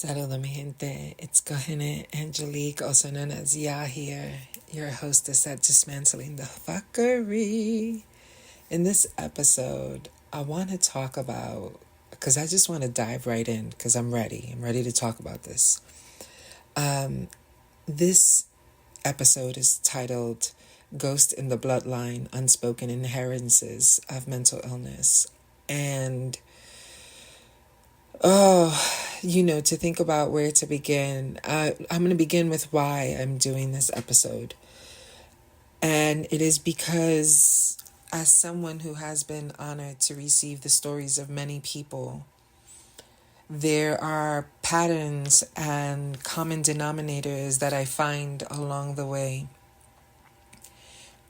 Saludos, mi gente. It's Kohene Angelique, also known as Ya here, your hostess at Dismantling The Fuckery. In this episode, I want to talk about, because I just want to dive right in, because I'm ready. I'm ready to talk about this. This episode is titled Ghost in the Bloodline, Unspoken Inheritances of Mental Illness. And to think about where to begin, I'm going to begin with why I'm doing this episode. And it is because, as someone who has been honored to receive the stories of many people, there are patterns and common denominators that I find along the way.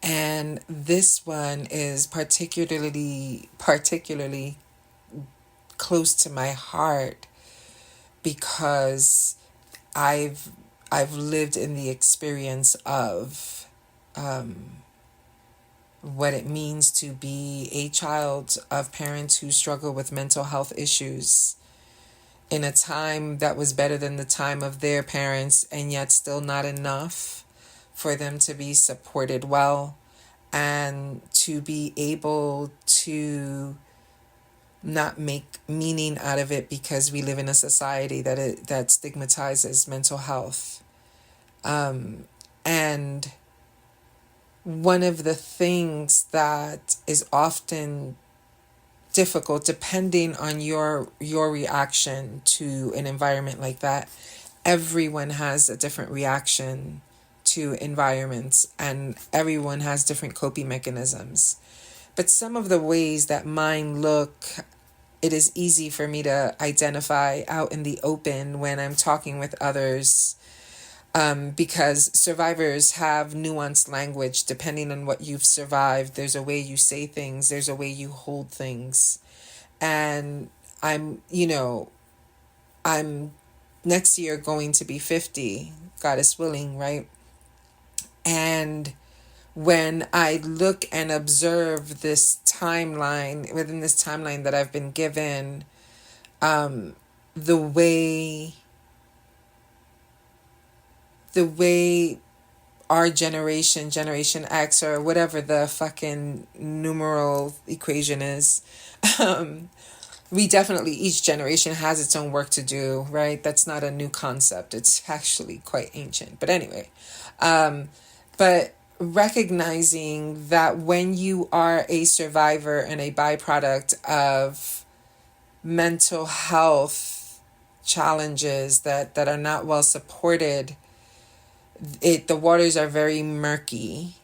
And this one is particularly close to my heart because I've lived in the experience of what it means to be a child of parents who struggle with mental health issues in a time that was better than the time of their parents, and yet still not enough for them to be supported well and to be able to not make meaning out of it because we live in a society that stigmatizes mental health. And one of the things that is often difficult, depending on your reaction to an environment like that, everyone has a different reaction to environments and everyone has different coping mechanisms. But some of the ways that mine look, it is easy for me to identify out in the open when I'm talking with others, because survivors have nuanced language depending on what you've survived. There's a way you say things, there's a way you hold things. And I'm next year going to be 50, God is willing, right? And when I look and observe this timeline, within this timeline that I've been given, the way our generation X, or whatever the fucking numeral equation is, we definitely, each generation has its own work to do, right? That's not a new concept. It's actually quite ancient. But anyway, but recognizing that when you are a survivor and a byproduct of mental health challenges that are not well supported, the waters are very murky.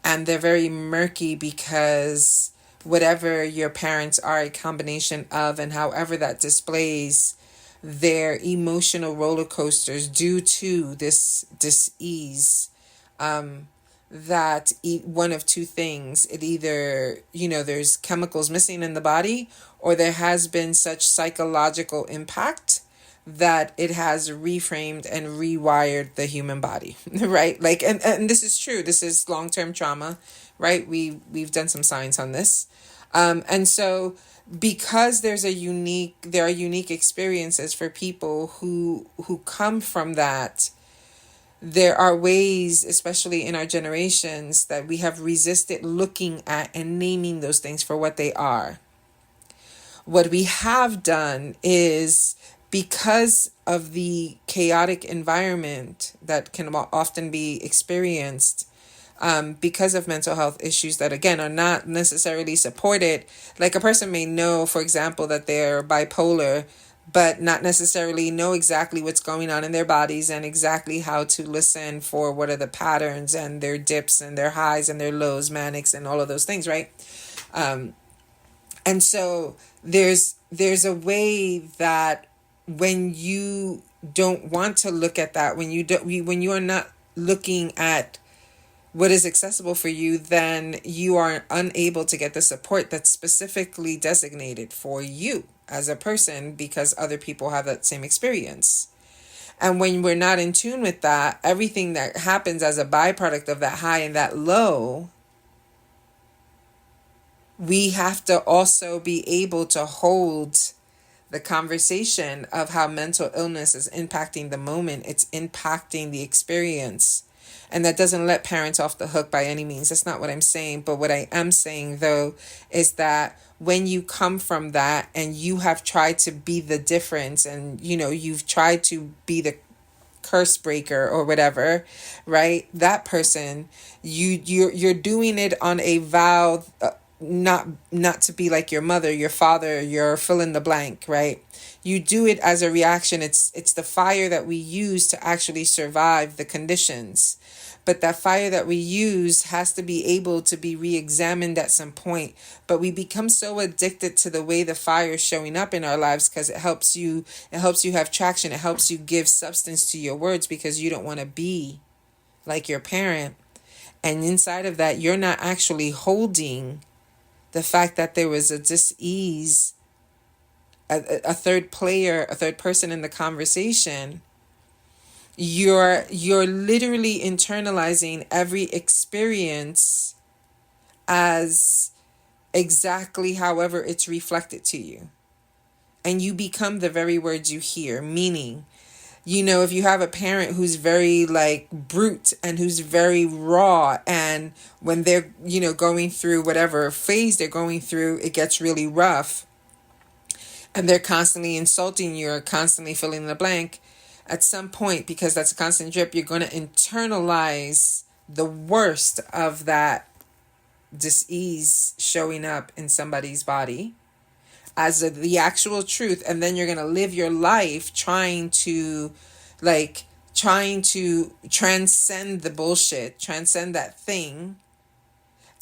And they're very murky because whatever your parents are a combination of, and however that displays their emotional roller coasters due to this dis-ease, that one of two things: it either, there's chemicals missing in the body, or there has been such psychological impact that it has reframed and rewired the human body, right? Like, and this is true. This is long-term trauma, right? We've done some science on this. And so because there are unique experiences for people who come from that, there are ways, especially in our generations, that we have resisted looking at and naming those things for what they are. What we have done is, because of the chaotic environment that can often be experienced, because of mental health issues that, again, are not necessarily supported. Like, a person may know, for example, that they're bipolar, but not necessarily know exactly what's going on in their bodies and exactly how to listen for what are the patterns and their dips and their highs and their lows, manics, and all of those things, right? And so there's a way that when you don't want to look at that, when you are not looking at what is accessible for you, then you are unable to get the support that's specifically designated for you as a person, because other people have that same experience. And when we're not in tune with that, everything that happens as a byproduct of that high and that low, we have to also be able to hold the conversation of how mental illness is impacting the moment. It's impacting the experience. And that doesn't let parents off the hook by any means. That's not what I'm saying. But what I am saying, though, is that when you come from that and you have tried to be the difference, and, you know, you've tried to be the curse breaker or whatever, right? That person, you're doing it on a vow, not to be like your mother, your father, your fill in the blank, right? You do it as a reaction. It's the fire that we use to actually survive the conditions. But that fire that we use has to be able to be re-examined at some point. But we become so addicted to the way the fire is showing up in our lives because it helps you have traction. It helps you give substance to your words because you don't want to be like your parent. And inside of that, you're not actually holding the fact that there was a dis-ease, a third player, a third person in the conversation. You're literally internalizing every experience as exactly however it's reflected to you. And you become the very words you hear. Meaning, you know, if you have a parent who's very like brute and who's very raw, and when they're, you know, going through whatever phase they're going through, it gets really rough and they're constantly insulting you or constantly filling the blank, at some point, because that's a constant drip, you're going to internalize the worst of that dis-ease showing up in somebody's body as the actual truth. And then you're going to live your life trying to transcend the bullshit, transcend that thing,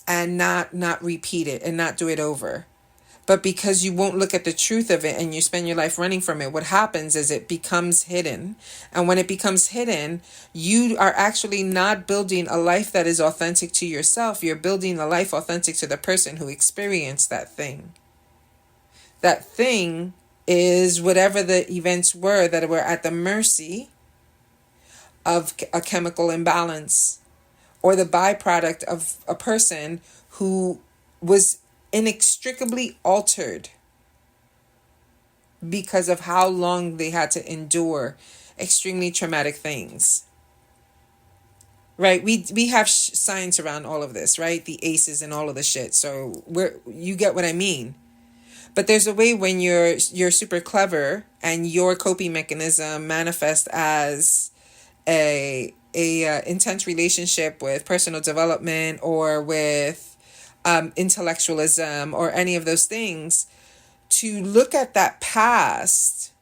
and not repeat it and not do it over. But because you won't look at the truth of it and you spend your life running from it, what happens is it becomes hidden. And when it becomes hidden, you are actually not building a life that is authentic to yourself. You're building a life authentic to the person who experienced that thing. That thing is whatever the events were that were at the mercy of a chemical imbalance, or the byproduct of a person who was inextricably altered because of how long they had to endure extremely traumatic things. Right? We have science around all of this, right? The ACEs and all of the shit. So you get what I mean. But there's a way when you're super clever and your coping mechanism manifests as a intense relationship with personal development or with intellectualism or any of those things, to look at that past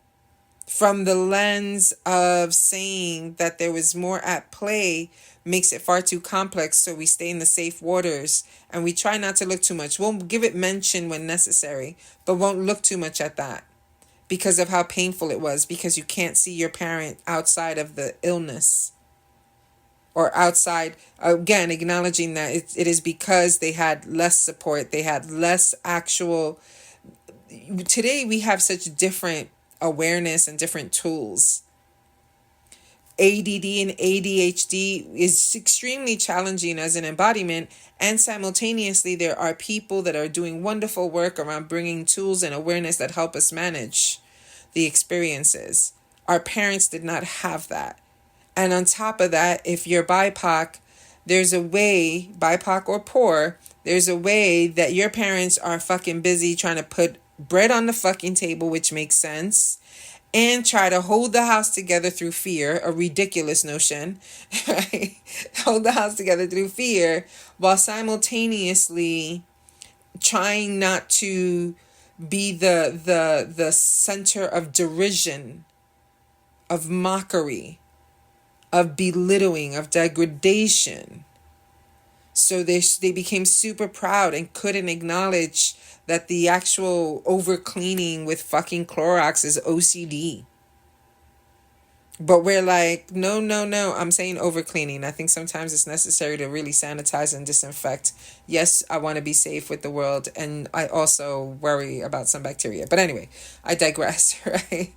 from the lens of saying that there was more at play makes it far too complex. So we stay in the safe waters and we try not to look too much. We'll give it mention when necessary, but won't look too much at that because of how painful it was, because you can't see your parent outside of the illness. Or outside, again, acknowledging that it is because they had less support. They had less actual... Today, we have such different awareness and different tools. ADD and ADHD is extremely challenging as an embodiment. And simultaneously, there are people that are doing wonderful work around bringing tools and awareness that help us manage the experiences. Our parents did not have that. And on top of that, if you're BIPOC, there's a way, BIPOC or poor, there's a way that your parents are fucking busy trying to put bread on the fucking table, which makes sense, and try to hold the house together through fear, a ridiculous notion, right? Hold the house together through fear while simultaneously trying not to be the center of derision, of mockery, of belittling, of degradation. So they became super proud and couldn't acknowledge that the actual over cleaning with fucking Clorox is OCD. But we're like, no, I'm saying over cleaning. I think sometimes it's necessary to really sanitize and disinfect. Yes, I want to be safe with the world, and I also worry about some bacteria. But anyway, I digress, right?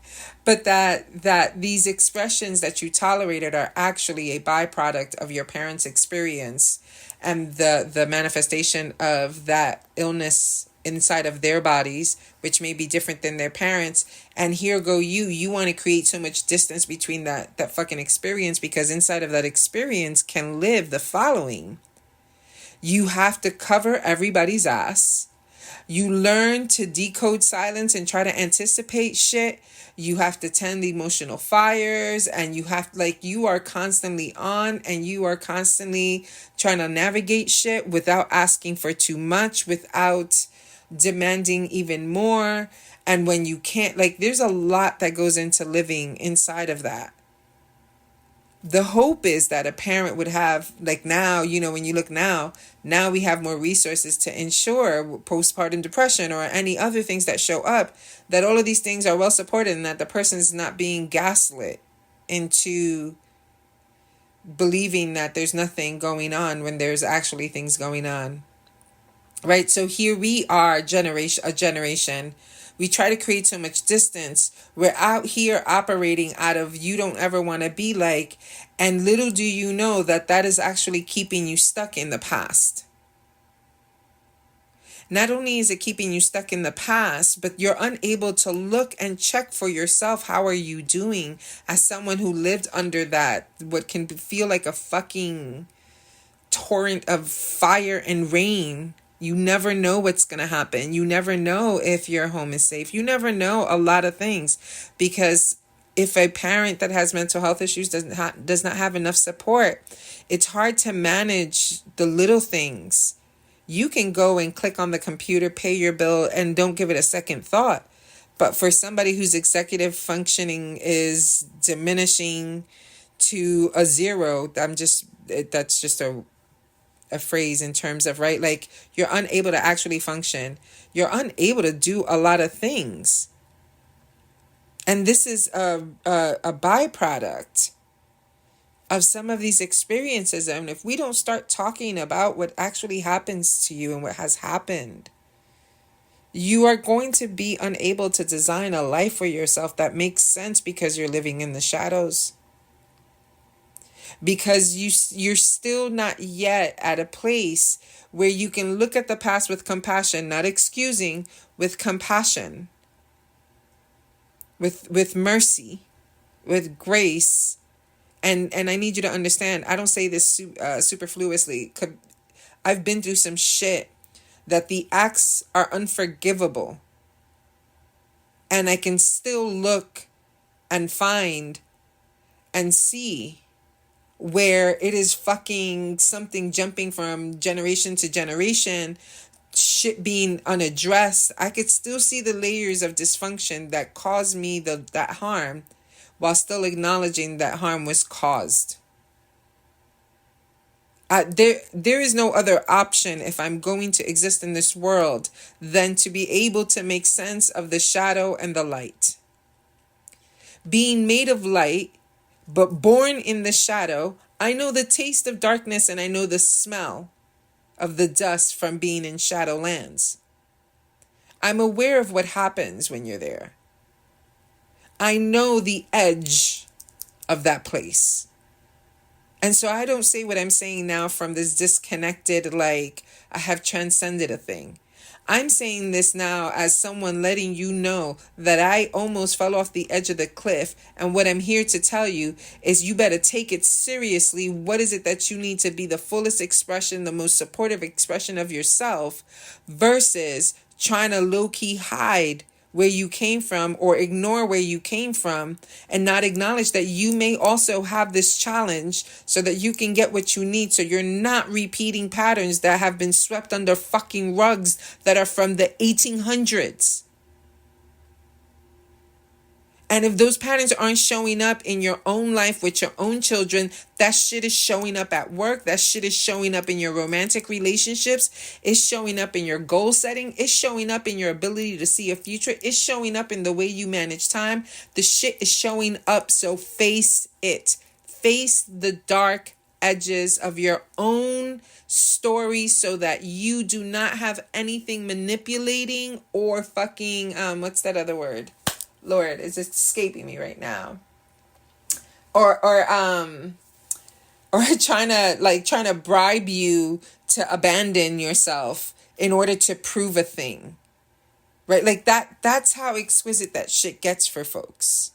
But that these expressions that you tolerated are actually a byproduct of your parents' experience and the manifestation of that illness inside of their bodies, which may be different than their parents. And here go you want to create so much distance between that fucking experience, because inside of that experience can live the following. You have to cover everybody's ass. You learn to decode silence and try to anticipate shit. You have to tend the emotional fires, and you are constantly on, and you are constantly trying to navigate shit without asking for too much, without demanding even more. And when you can't, there's a lot that goes into living inside of that. The hope is that a parent would have, now, when you look now we have more resources to ensure postpartum depression or any other things that show up, that all of these things are well supported, and that the person is not being gaslit into believing that there's nothing going on when there's actually things going on. Right? So here we are, a generation. We try to create so much distance. We're out here operating out of you don't ever want to be like, and little do you know that is actually keeping you stuck in the past. Not only is it keeping you stuck in the past, but you're unable to look and check for yourself. How are you doing as someone who lived under that, what can feel like a fucking torrent of fire and rain? You never know what's going to happen. You never know if your home is safe. You never know a lot of things, because if a parent that has mental health issues does not have enough support, it's hard to manage the little things. You can go and click on the computer, pay your bill, and don't give it a second thought. But for somebody whose executive functioning is diminishing to a zero, that's just a phrase in terms of, right? You're unable to actually function. You're unable to do a lot of things. And this is a byproduct of some of these experiences. And if we don't start talking about what actually happens to you and what has happened, you are going to be unable to design a life for yourself that makes sense, because you're living in the shadows. Because you're still not yet at a place where you can look at the past with compassion, not excusing, with compassion, with mercy, with grace. And I need you to understand, I don't say this superfluously. I've been through some shit that the acts are unforgivable. And I can still look and find and see where it is fucking something jumping from generation to generation, shit being unaddressed. I could still see the layers of dysfunction that caused me that harm, while still acknowledging that harm was caused. There is no other option if I'm going to exist in this world than to be able to make sense of the shadow and the light. Being made of light, but born in the shadow, I know the taste of darkness, and I know the smell of the dust from being in shadowlands. I'm aware of what happens when you're there. I know the edge of that place. And so I don't say what I'm saying now from this disconnected, I have transcended a thing. I'm saying this now as someone letting you know that I almost fell off the edge of the cliff. And what I'm here to tell you is you better take it seriously. What is it that you need to be the fullest expression, the most supportive expression of yourself, versus trying to low-key hide where you came from or ignore where you came from, and not acknowledge that you may also have this challenge so that you can get what you need, so you're not repeating patterns that have been swept under fucking rugs that are from the 1800s. And if those patterns aren't showing up in your own life with your own children, that shit is showing up at work. That shit is showing up in your romantic relationships. It's showing up in your goal setting. It's showing up in your ability to see a future. It's showing up in the way you manage time. The shit is showing up. So face it. Face the dark edges of your own story, so that you do not have anything manipulating or fucking, what's that other word? Lord, it's escaping me right now. Or or trying to bribe you to abandon yourself in order to prove a thing. Right? Like that's how exquisite that shit gets for folks.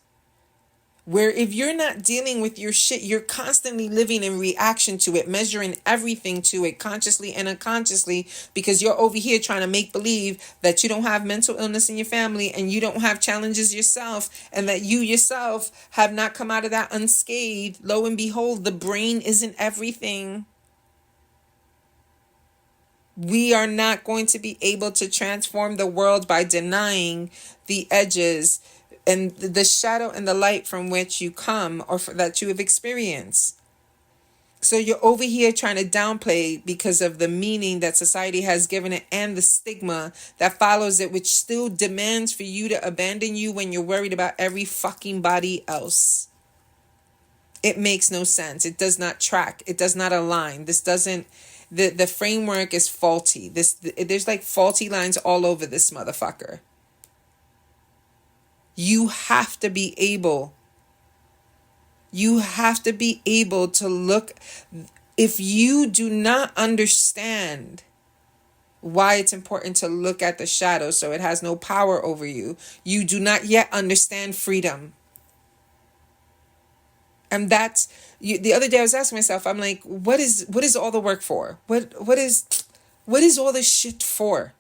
Where if you're not dealing with your shit, you're constantly living in reaction to it, measuring everything to it consciously and unconsciously, because you're over here trying to make believe that you don't have mental illness in your family and you don't have challenges yourself, and that you yourself have not come out of that unscathed. Lo and behold, the brain isn't everything. We are not going to be able to transform the world by denying the edges and the shadow and the light from which you come, or that you have experienced. So you're over here trying to downplay because of the meaning that society has given it and the stigma that follows it, which still demands for you to abandon you when you're worried about every fucking body else. It makes no sense. It does not track. It does not align. This doesn't, the framework is faulty. There's like faulty lines all over this motherfucker. You have to be able to look. If you do not understand why it's important to look at the shadow so it has no power over you, you do not yet understand freedom. And that's, the other day I was asking myself, I'm like, what is all the work for? What is all this shit for?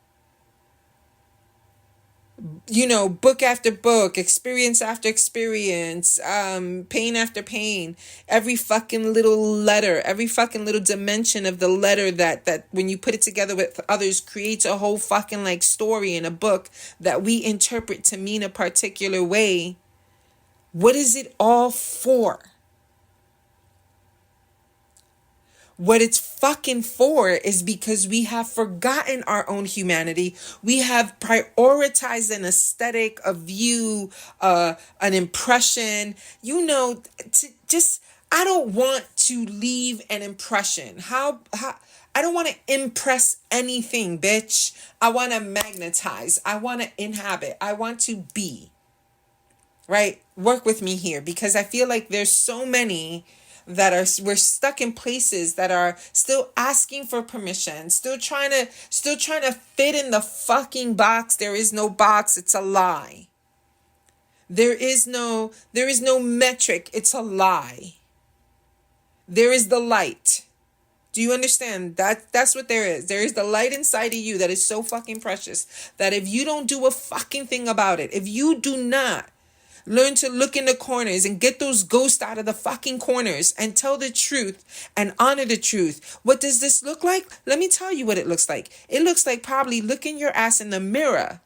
Book after book, experience after experience, pain after pain, every fucking little letter, every fucking little dimension of the letter that when you put it together with others creates a whole fucking like story in a book that we interpret to mean a particular way. What is it all for? What it's fucking for is because we have forgotten our own humanity. We have prioritized an aesthetic, a view, an impression. I don't want to leave an impression. How I don't want to impress anything, bitch. I want to magnetize. I want to inhabit. I want to be. Right? Work with me here, because I feel like there's so many we're stuck in places that are still asking for permission, still trying to fit in the fucking box. There is no box. It's a lie. There is no metric. It's a lie. There is the light. Do you understand? That's what there is. There is the light inside of you that is so fucking precious that if you don't do a fucking thing about it, if you do not learn to look in the corners and get those ghosts out of the fucking corners and tell the truth and honor the truth. What does this look like? Let me tell you what it looks like. It looks like probably looking your ass in the mirror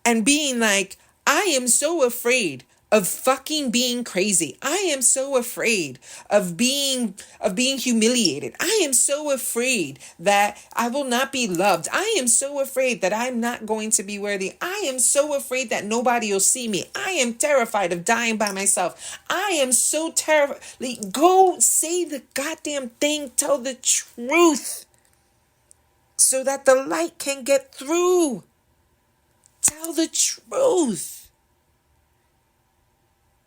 and being like, I am so afraid of fucking being crazy. I am so afraid of being humiliated. I am so afraid that I will not be loved. I am so afraid that I'm not going to be worthy. I am so afraid that nobody will see me. I am terrified of dying by myself. I am so terrified. Like, go say the goddamn thing. Tell the truth so that the light can get through. Tell the truth.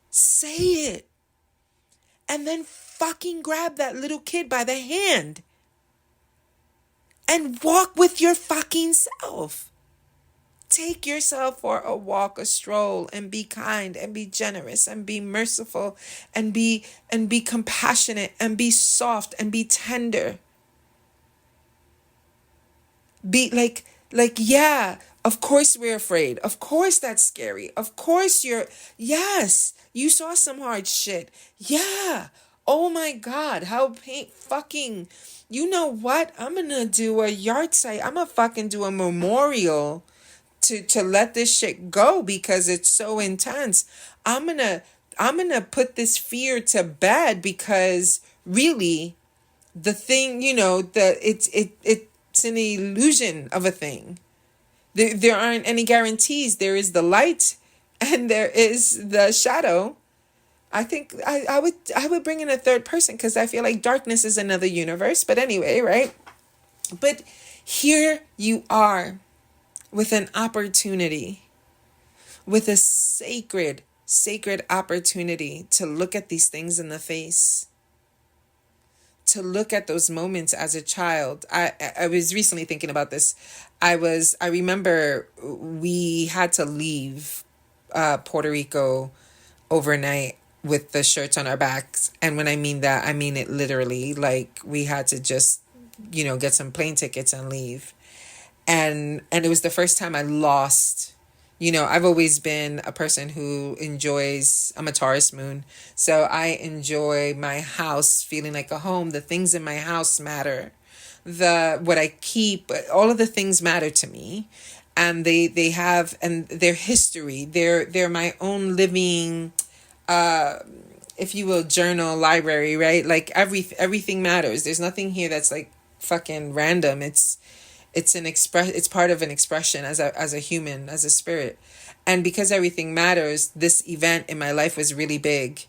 Say it. And then fucking grab that little kid by the hand and walk with your fucking self. Take yourself for a walk, a stroll, and be kind and be generous and be merciful and be compassionate and be soft and be tender. Be like, yeah, of course we're afraid. Of course that's scary. Of course yes, you saw some hard shit. Yeah. Oh my God, how fucking, you know what? I'm gonna do a yard site. I'm gonna fucking do a memorial to let this shit go because it's so intense. I'm gonna put this fear to bed because really the thing, it's an illusion of a thing. There aren't any guarantees. There is the light and there is the shadow. I think I would bring in a third person because I feel like darkness is another universe. But anyway, right? But here you are with an opportunity, with a sacred opportunity to look at these things in the face to look at those moments as a child. I was recently thinking about this. I remember we had to leave Puerto Rico overnight with the shirts on our backs. And when I mean that, I mean it literally. Like, we had to just, get some plane tickets and leave. And it was the first time I lost. I've always been a person who enjoys, I'm a Taurus moon, so I enjoy my house feeling like a home. The things in my house matter. What I keep, all of the things matter to me. And they have, and their history, they're my own living, if you will, journal library, right? Like, everything matters. There's nothing here that's like fucking random. It's part of an expression as a human, as a spirit. And because everything matters, this event in my life was really big,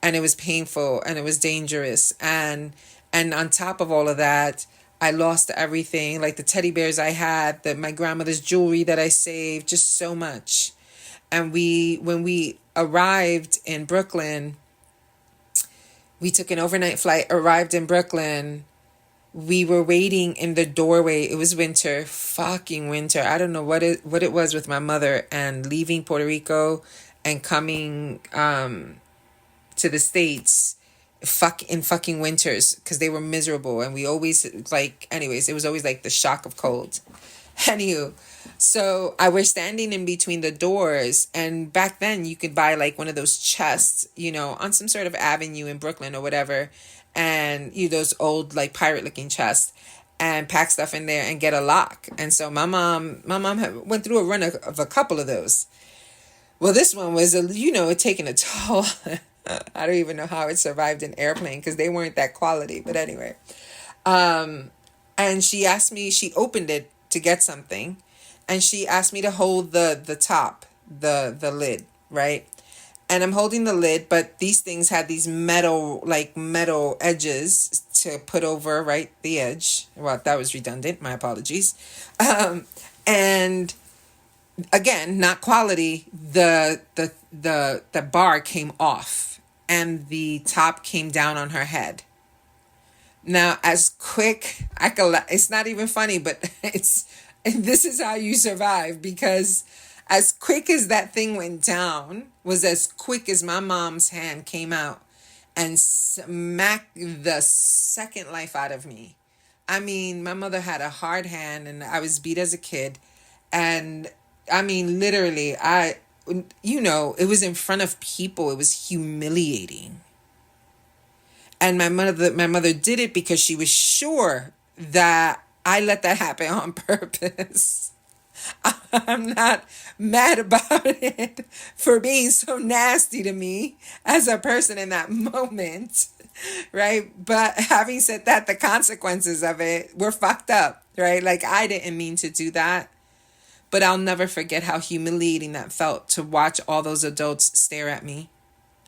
and it was painful, and it was dangerous. And on top of all of that, I lost everything, like the teddy bears I had, my grandmother's jewelry that I saved, just so much. And when we arrived in Brooklyn, we took an overnight flight, arrived in Brooklyn. We were waiting in the doorway. It was winter, fucking winter. I don't know what it was with my mother and leaving Puerto Rico and coming to the States in fucking winters, because they were miserable. And we always, anyways, it was always like the shock of cold. Anywho, so I was standing in between the doors, and back then you could buy like one of those chests, on some sort of avenue in Brooklyn or whatever, and those old like pirate looking chests, and pack stuff in there and get a lock. And so my mom went through a run of a couple of those. Well, this one was it taking a toll. I don't even know how it survived an airplane, because they weren't that quality. But anyway, and she opened it to get something, and she asked me to hold the top, the lid, right? And I'm holding the lid, but these things had these metal edges to put over, right, the edge. Well, that was redundant. My apologies. And again, not quality. The bar came off, and the top came down on her head. Now, as quick, it's not even funny, but this is how you survive, because as quick as that thing went down was as quick as my mom's hand came out and smacked the second life out of me. I mean, my mother had a hard hand, and I was beat as a kid. And I mean, literally, it was in front of people. It was humiliating. And my mother did it because she was sure that I let that happen on purpose. I'm not mad about it for being so nasty to me as a person in that moment, right? But having said that, the consequences of it were fucked up, right? Like, I didn't mean to do that, but I'll never forget how humiliating that felt to watch all those adults stare at me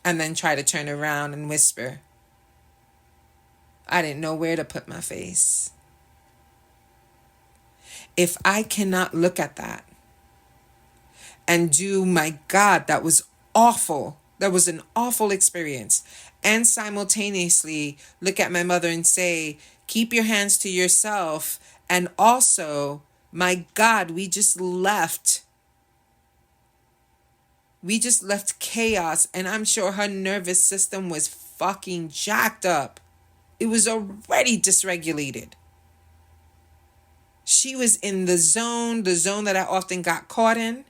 and then try to turn around and whisper. I didn't know where to put my face. If I cannot look at that and do, my God, that was awful. That was an awful experience. And simultaneously look at my mother and say, keep your hands to yourself. And also, my God, we just left chaos. And I'm sure her nervous system was fucking jacked up. It was already dysregulated. She was in the zone that I often got caught in.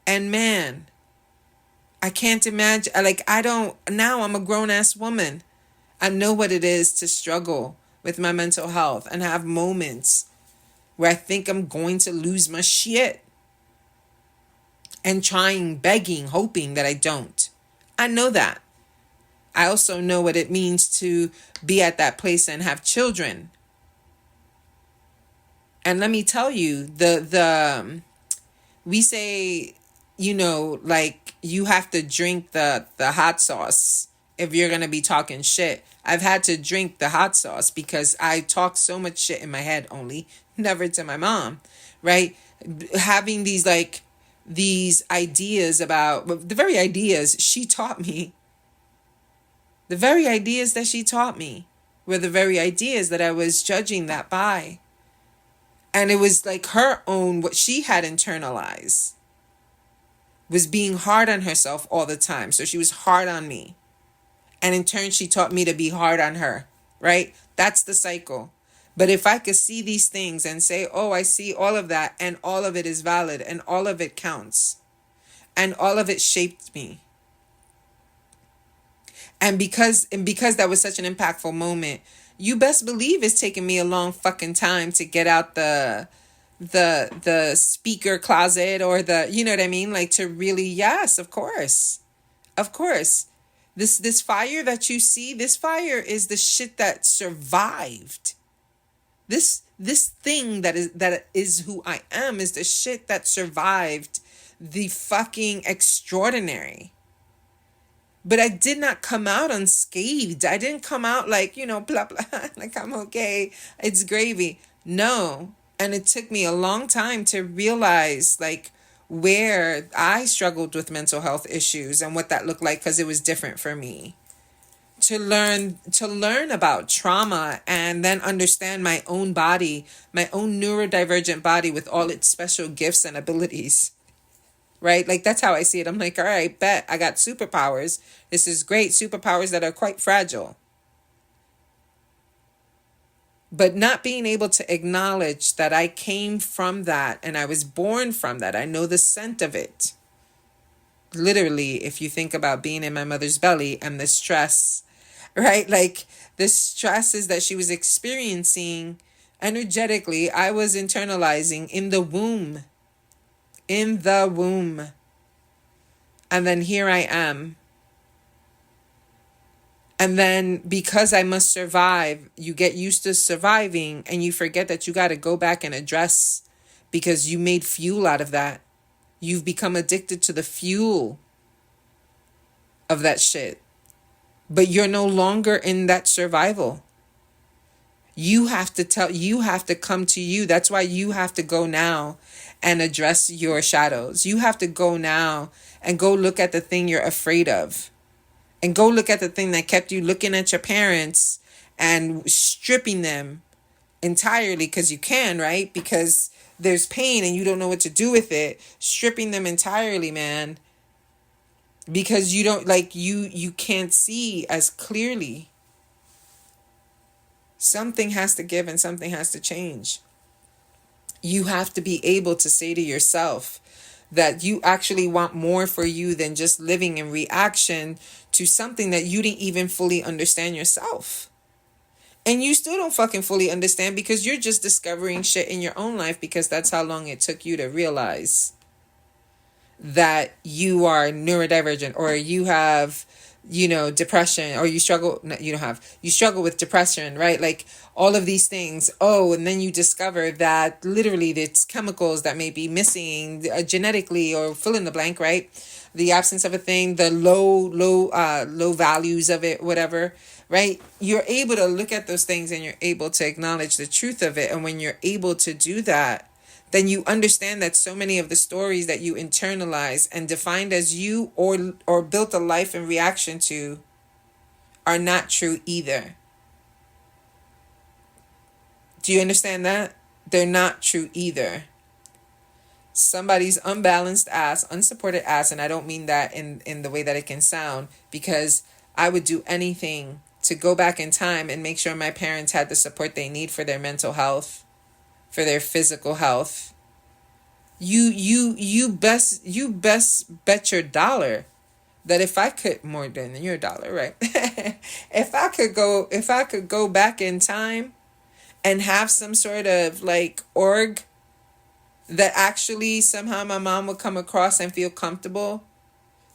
And man, I can't imagine, now I'm a grown-ass woman. I know what it is to struggle with my mental health and have moments where I think I'm going to lose my shit. And begging, hoping that I don't. I know that. I also know what it means to be at that place and have children. And let me tell you, we say, you have to drink the hot sauce if you're going to be talking shit. I've had to drink the hot sauce because I talk so much shit in my head only, never to my mom, right? Having these ideas about the very ideas she taught me The very ideas that she taught me were the very ideas that I was judging that by. And it was like her own, what she had internalized was being hard on herself all the time. So she was hard on me. And in turn, she taught me to be hard on her, right? That's the cycle. But if I could see these things and say, oh, I see all of that, and all of it is valid, and all of it counts, and all of it shaped me. And because that was such an impactful moment, you best believe it's taken me a long fucking time to get out the speaker closet, or the, you know what I mean? Like, to really, yes, of course. Of course. This fire that you see, this fire is the shit that survived. This thing that is who I am is the shit that survived the fucking extraordinary. But I did not come out unscathed. I didn't come out like, blah, blah, like I'm okay, it's gravy. No. And it took me a long time to realize, like, where I struggled with mental health issues and what that looked like, because it was different for me. To learn about trauma and then understand my own body, my own neurodivergent body with all its special gifts and abilities. Right? Like, that's how I see it. I'm like, all right, bet I got superpowers. This is great. Superpowers that are quite fragile. But not being able to acknowledge that I came from that and I was born from that. I know the scent of it. Literally, if you think about being in my mother's belly and the stress, right? Like, the stresses that she was experiencing energetically, I was internalizing in the womb. In the womb. And then here I am. And then because I must survive, you get used to surviving and you forget that you got to go back and address, because you made fuel out of that. You've become addicted to the fuel of that shit. But you're no longer in that survival. You have to come to you. That's why you have to go now and address your shadows. You have to go now and go look at the thing you're afraid of. And go look at the thing that kept you looking at your parents and stripping them entirely, because you can, right? Because there's pain and you don't know what to do with it. Stripping them entirely, man. Because you don't, like, you can't see as clearly. Something has to give and something has to change. You have to be able to say to yourself that you actually want more for you than just living in reaction to something that you didn't even fully understand yourself. And you still don't fucking fully understand, because you're just discovering shit in your own life, because that's how long it took you to realize that you are neurodivergent, or you have, depression, or you struggle with depression, right? Like, all of these things. Oh, and then you discover that literally it's chemicals that may be missing genetically, or fill in the blank, right? The absence of a thing, the low values of it, whatever, right? You're able to look at those things and you're able to acknowledge the truth of it. And when you're able to do that, then you understand that so many of the stories that you internalize and defined as you, or built a life in reaction to, are not true either. Do you understand that? They're not true either. Somebody's unbalanced ass, unsupported ass, and I don't mean that in the way that it can sound, because I would do anything to go back in time and make sure my parents had the support they need for their mental health, for their physical health. You best bet your dollar that if I could, more than your dollar, right? if I could go back in time and have some sort of like org that actually somehow my mom would come across and feel comfortable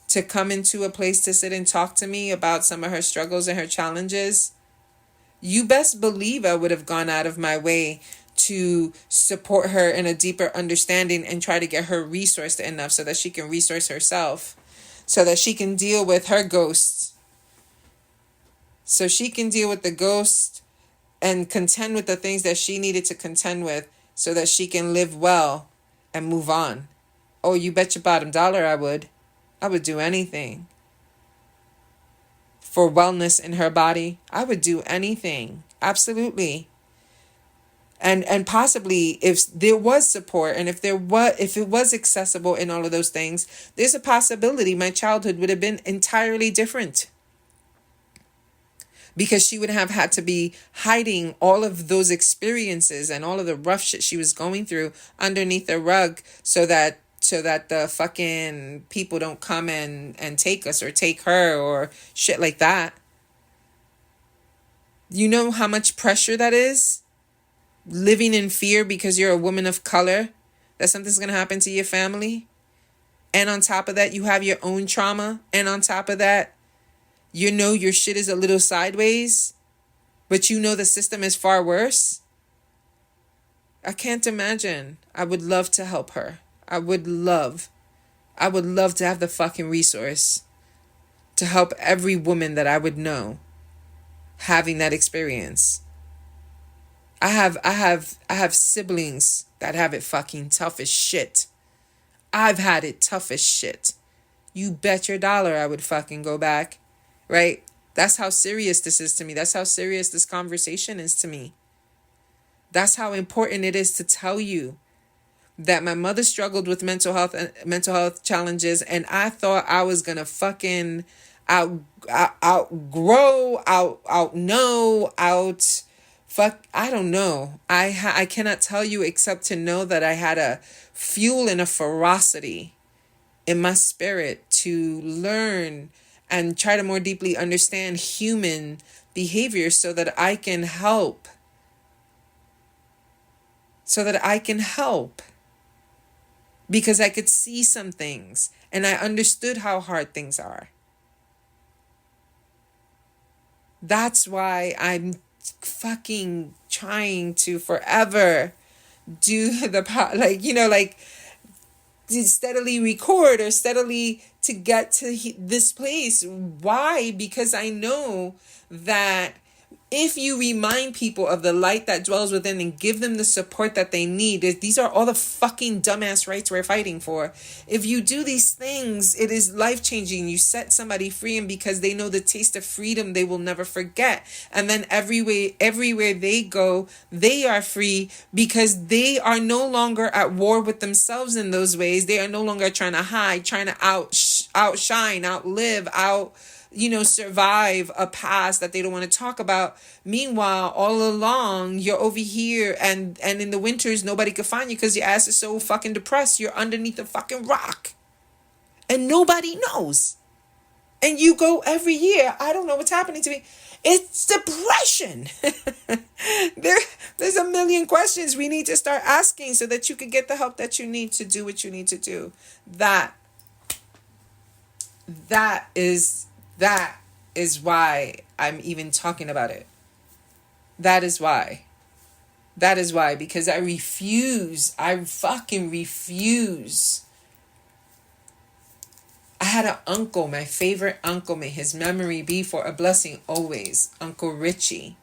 to come into a place to sit and talk to me about some of her struggles and her challenges, you best believe I would have gone out of my way to support her in a deeper understanding and try to get her resourced enough so that she can resource herself, so that she can deal with her ghosts, so she can deal with the ghost and contend with the things that she needed to contend with, so that she can live well and move on. Oh, you bet your bottom dollar I would do anything. for wellness in her body, I would do anything. Absolutely. And possibly if there was support and if it was accessible in all of those things, there's a possibility my childhood would have been entirely different, because she would have had to be hiding all of those experiences and all of the rough shit she was going through underneath the rug, so that the fucking people don't come and take us or take her or shit like that. You know how much pressure that is? Living in fear because you're a woman of color, that something's going to happen to your family. And on top of that, you have your own trauma. And on top of that, you know your shit is a little sideways, but you know the system is far worse. I can't imagine. I would love to help her. I would love to have the fucking resource to help every woman that I would know having that experience. I have siblings that have it fucking tough as shit. I've had it tough as shit. You bet your dollar I would fucking go back. Right? That's how serious this is to me. That's how serious this conversation is to me. That's how important it is to tell you that my mother struggled with mental health challenges, and I thought I was gonna fucking I don't know. I cannot tell you except to know that I had a fuel and a ferocity in my spirit to learn and try to more deeply understand human behavior so that I can help. Because I could see some things and I understood how hard things are. That's why I'm fucking trying to forever do steadily record or steadily to get to this place. Why? Because I know that if you remind people of the light that dwells within and give them the support that they need, these are all the fucking dumbass rights we're fighting for. If you do these things, it is life-changing. You set somebody free, and because they know the taste of freedom, they will never forget. And then everywhere they go, they are free because they are no longer at war with themselves in those ways. They are no longer trying to hide, trying to outshine, outlive, survive a past that they don't want to talk about. Meanwhile, all along, you're over here and in the winters, nobody could find you because your ass is so fucking depressed. You're underneath a fucking rock and nobody knows. And you go every year, I don't know what's happening to me. It's depression. There's a million questions we need to start asking so that you can get the help that you need to do what you need to do. That is why I'm even talking about it. That is why, because I fucking refuse. I had an uncle, my favorite uncle, may his memory be for a blessing always, Uncle Richie.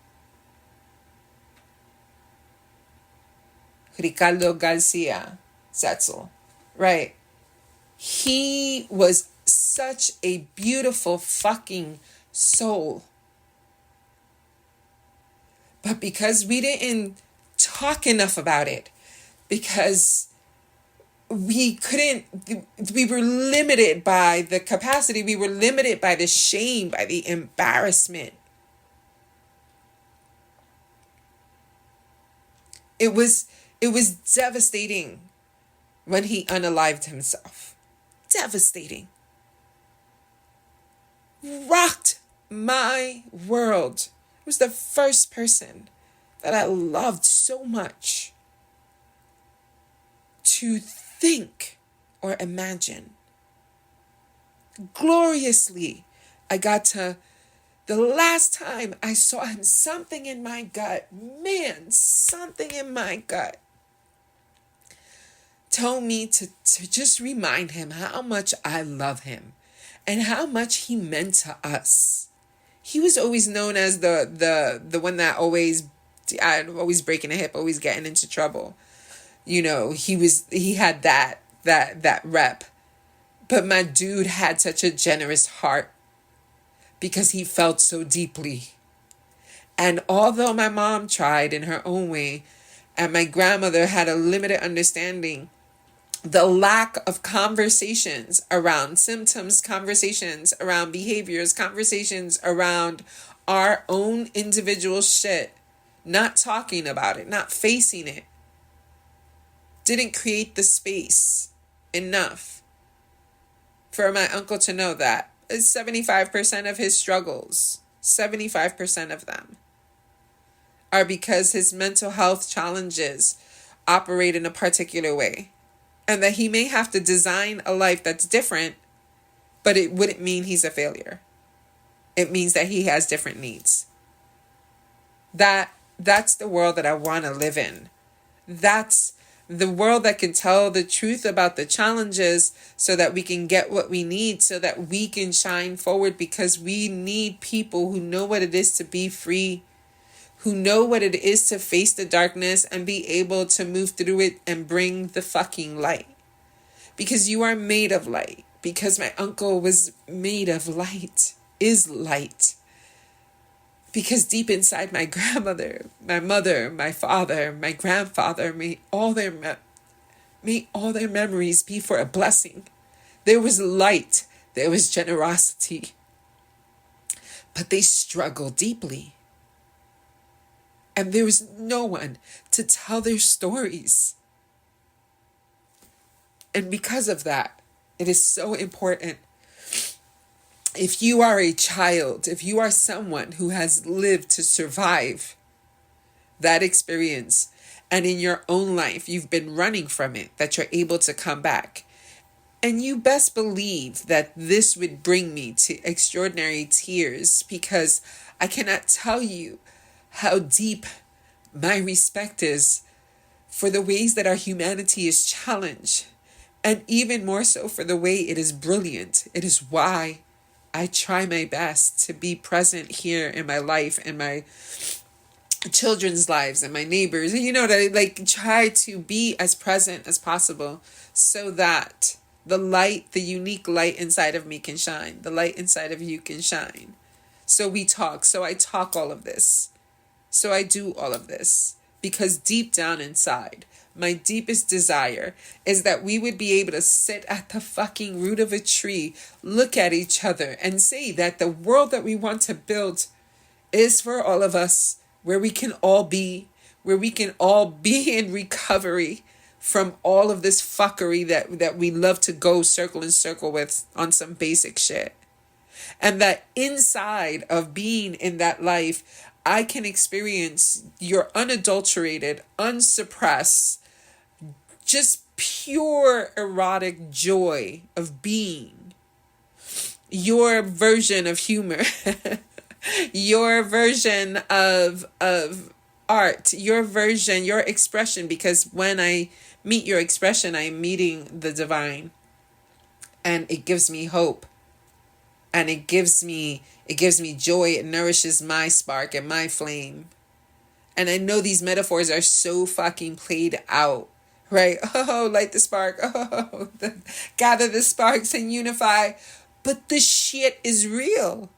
Ricardo Garcia Setzel, right? He was such a beautiful fucking soul. But because we didn't talk enough about it, because we were limited by the capacity, we were limited by the shame, by the embarrassment. It was devastating when he unalived himself. Devastating. Rocked my world. It was the first person that I loved so much to think or imagine. Gloriously, I got to, the last time I saw him, something in my gut told me to just remind him how much I love him and how much he meant to us. He was always known as the one that always breaking a hip, always getting into trouble. He had that rep. But my dude had such a generous heart. because he felt so deeply. And although my mom tried in her own way, and my grandmother had a limited understanding, the lack of conversations around symptoms, conversations around behaviors, conversations around our own individual shit, not talking about it, not facing it, didn't create the space enough for my uncle to know that 75% of his struggles, 75% of them, are because his mental health challenges operate in a particular way. And that he may have to design a life that's different, but it wouldn't mean he's a failure. It means that he has different needs. That's the world that I want to live in. That's the world that can tell the truth about the challenges so that we can get what we need, so that we can shine forward, because we need people who know what it is to be free, who know what it is to face the darkness and be able to move through it and bring the fucking light. Because you are made of light. Because my uncle was made of light, is light. Because deep inside my grandmother, my mother, my father, my grandfather, may all their memories be for a blessing. There was light. There was generosity. But they struggled deeply. And there was no one to tell their stories. And because of that, it is so important. If you are a child, if you are someone who has lived to survive that experience, and in your own life, you've been running from it, that you're able to come back. And you best believe that this would bring me to extraordinary tears, because I cannot tell you how deep my respect is for the ways that our humanity is challenged, and even more so for the way it is brilliant. It is why I try my best to be present here in my life and my children's lives and my neighbors, and to try to be as present as possible, so that the light, the unique light inside of me can shine, the light inside of you can shine. So we talk, so I talk all of this. So I do all of this because deep down inside, my deepest desire is that we would be able to sit at the fucking root of a tree, look at each other, and say that the world that we want to build is for all of us, where we can all be in recovery from all of this fuckery that we love to go circle in circle with on some basic shit. And that inside of being in that life, I can experience your unadulterated, unsuppressed, just pure erotic joy of being. Your version of humor, your version of art, your version, your expression, because when I meet your expression, I'm meeting the divine. And it gives me hope. And it gives me joy. It nourishes my spark and my flame. And I know these metaphors are so fucking played out, right? Oh, light the spark. Oh, gather the sparks and unify. But the shit is real.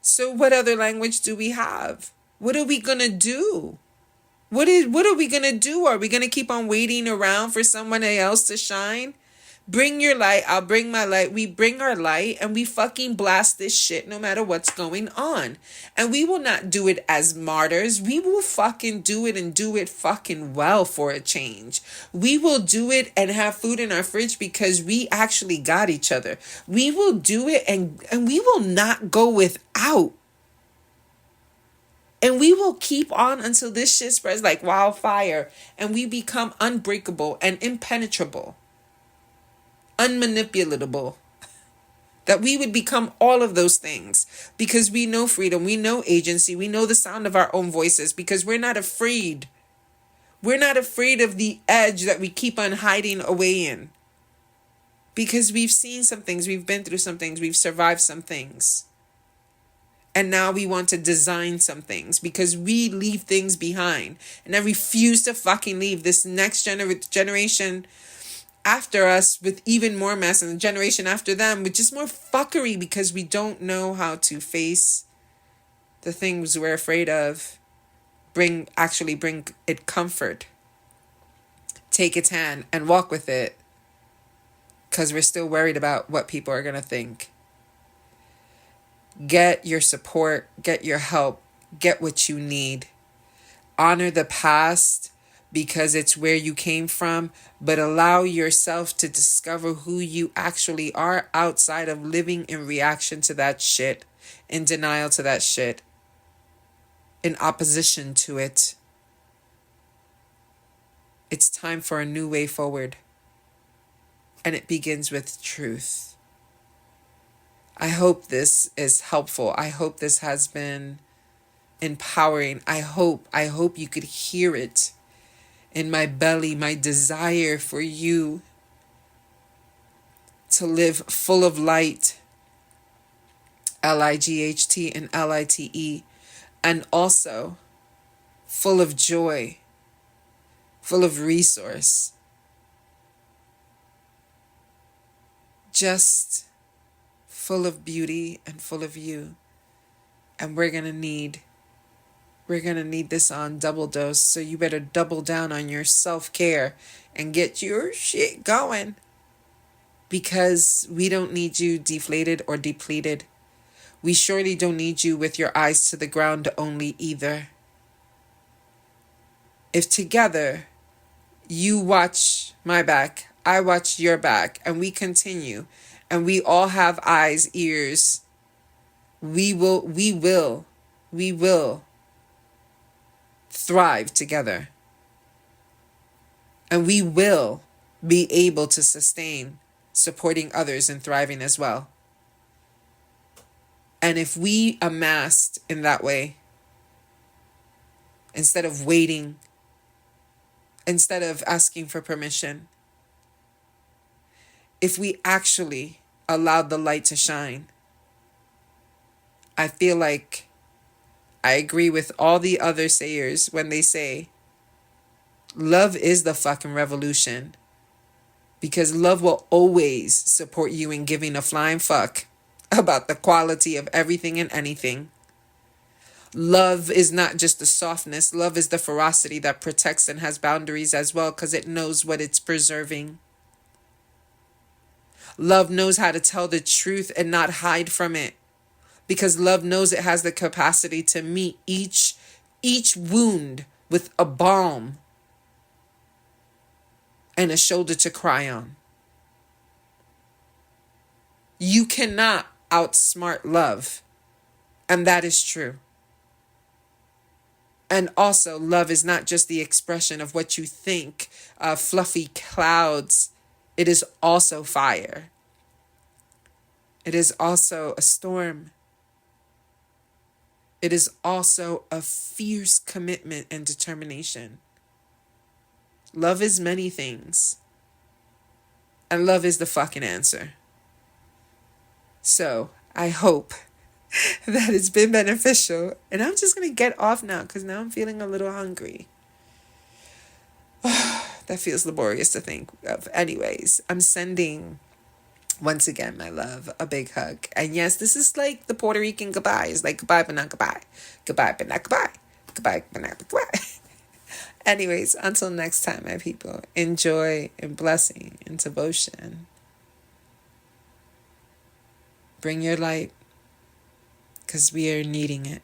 So what other language do we have? What are we going to do? What are we going to do? Are we going to keep on waiting around for someone else to shine? Bring your light, I'll bring my light. We bring our light and we fucking blast this shit no matter what's going on. And we will not do it as martyrs. We will fucking do it and do it fucking well for a change. We will do it and have food in our fridge because we actually got each other. We will do it and we will not go without. And we will keep on until this shit spreads like wildfire and we become unbreakable and impenetrable. Unmanipulatable, that we would become all of those things because we know freedom, we know agency, we know the sound of our own voices, because we're not afraid. We're not afraid of the edge that we keep on hiding away in, because we've seen some things, we've been through some things, we've survived some things. And now we want to design some things because we leave things behind. And I refuse to fucking leave this next generation after us with even more mess, and the generation after them with just more fuckery, because we don't know how to face the things we're afraid of. Bring it comfort. Take its hand and walk with it, because we're still worried about what people are going to think. Get your support, get your help, get what you need. Honor the past because it's where you came from, but allow yourself to discover who you actually are outside of living in reaction to that shit, in denial to that shit, in opposition to it. It's time for a new way forward. And it begins with truth. I hope this is helpful. I hope this has been empowering. I hope you could hear it in my belly, my desire for you to live full of light, LIGHT and LITE, and also full of joy, full of resource. Just full of beauty and full of you. And we're going to need this on double dose. So you better double down on your self-care and get your shit going. Because we don't need you deflated or depleted. We surely don't need you with your eyes to the ground only either. If together you watch my back, I watch your back, and we continue, and we all have eyes, ears, we will thrive together. And we will be able to sustain supporting others and thriving as well. And if we amassed in that way, instead of waiting, instead of asking for permission, if we actually allowed the light to shine, I feel like I agree with all the other sayers when they say, love is the fucking revolution. Because love will always support you in giving a flying fuck about the quality of everything and anything. Love is not just the softness. Love is the ferocity that protects and has boundaries as well, because it knows what it's preserving. Love knows how to tell the truth and not hide from it, because love knows it has the capacity to meet each wound with a balm and a shoulder to cry on. You cannot outsmart love, and that is true. And also, love is not just the expression of what you think, fluffy clouds. It is also fire. It is also a storm. It is also a fierce commitment and determination. Love is many things. And love is the fucking answer. So, I hope that it's been beneficial. And I'm just going to get off now, because now I'm feeling a little hungry. That feels laborious to think of. Anyways, I'm sending, once again, my love, a big hug. And yes, this is like the Puerto Rican goodbye. It's like goodbye, but not goodbye. Goodbye, but not goodbye. Goodbye, but not goodbye. Anyways, until next time, my people, enjoy and blessing and devotion. Bring your light, because we are needing it.